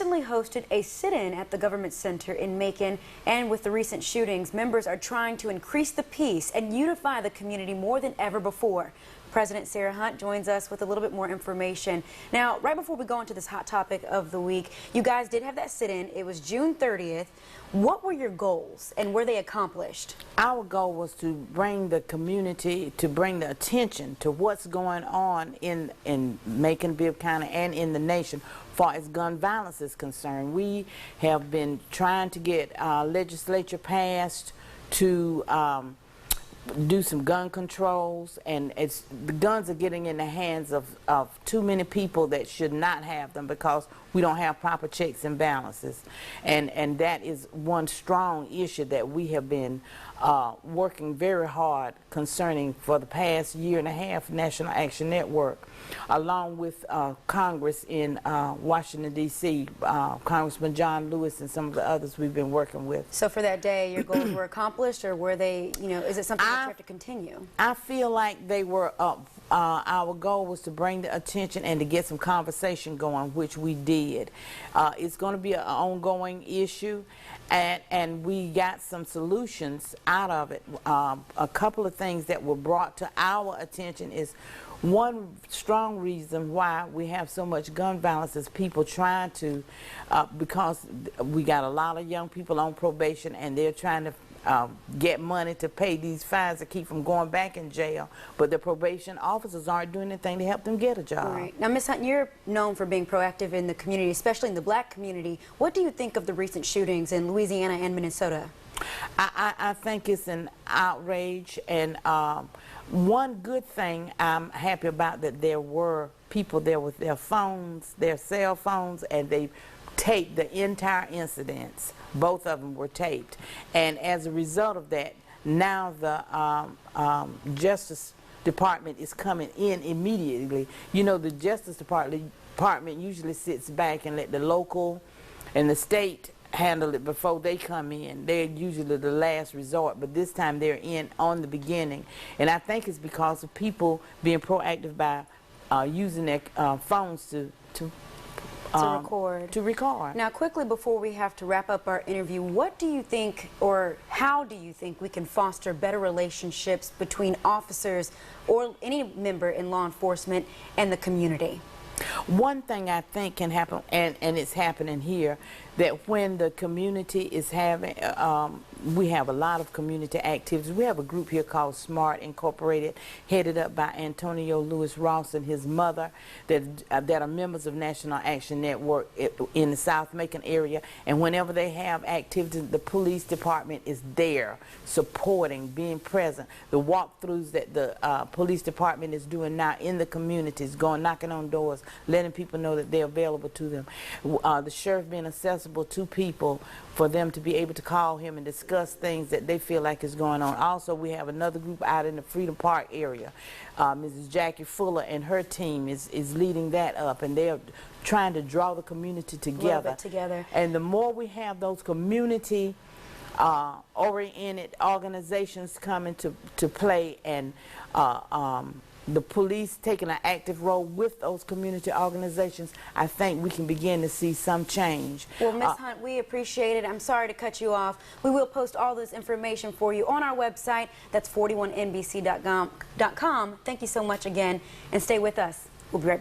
recently hosted a sit-in at the Government Center in Macon, and with the recent shootings, members are trying to increase the peace and unify the community more than ever before. President Sarah Hunt joins us with a little bit more information. Now, right before we go into this hot topic of the week, you guys did have that sit-in. It was June 30th. What were your goals and were they accomplished? Our goal was to bring the community, to bring the attention to what's going on in Macon, Bibb County, and in the nation as far as gun violence is concerned. We have been trying to get legislature passed to do some gun controls, and the guns are getting in the hands of too many people that should not have them because we don't have proper checks and balances, and that is one strong issue that we have been working very hard concerning for the past year and a half. National Action Network, along with Congress in Washington, D.C., Congressman John Lewis and some of the others we've been working with. So for that day, your goals were accomplished, or were they, is it something that you have to continue? I feel like they were our goal was to bring the attention and to get some conversation going, which we did. It's going to be an ongoing issue, and we got some solutions out of it. A couple of things that were brought to our attention is one strong reason why we have so much gun violence is people trying to, because we got a lot of young people on probation and they're trying to get money to pay these fines to keep from going back in jail, but the probation officers aren't doing anything to help them get a job. Right. Now, Ms. Hunt, you're known for being proactive in the community, especially in the black community. What do you think of the recent shootings in Louisiana and Minnesota? I think it's an outrage, and one good thing I'm happy about that there were people there with their phones, their cell phones, and they taped the entire incidents. Both of them were taped, and as a result of that, now the Justice Department is coming in immediately. You know, the Justice Department usually sits back and let the local and the state handle it before they come in. They're usually the last resort, but this time they're in on the beginning, and I think it's because of people being proactive by using their phones to record. Now, quickly before we have to wrap up our interview, what do you think, or how do you think we can foster better relationships between officers or any member in law enforcement and the community? One thing I think can happen, and it's happening here, that when the community is having, we have a lot of community activities. We have a group here called SMART Incorporated, headed up by Antonio Lewis Ross and his mother, that are members of National Action Network in the South Macon area. And whenever they have activities, the police department is there, supporting, being present. The walkthroughs that the police department is doing now in the communities, going knocking on doors, letting people know that they're available to them. The sheriff being accessible to people for them to be able to call him and discuss things that they feel like is going on. Also, we have another group out in the Freedom Park area. Mrs. Jackie Fuller and her team is leading that up, and they're trying to draw the community together. And the more we have those community oriented organizations coming to play, and the police taking an active role with those community organizations, I think we can begin to see some change. Well, Ms. Hunt, we appreciate it. I'm sorry to cut you off. We will post all this information for you on our website. That's 41NBC.com. Thank you so much again, and stay with us. We'll be right back.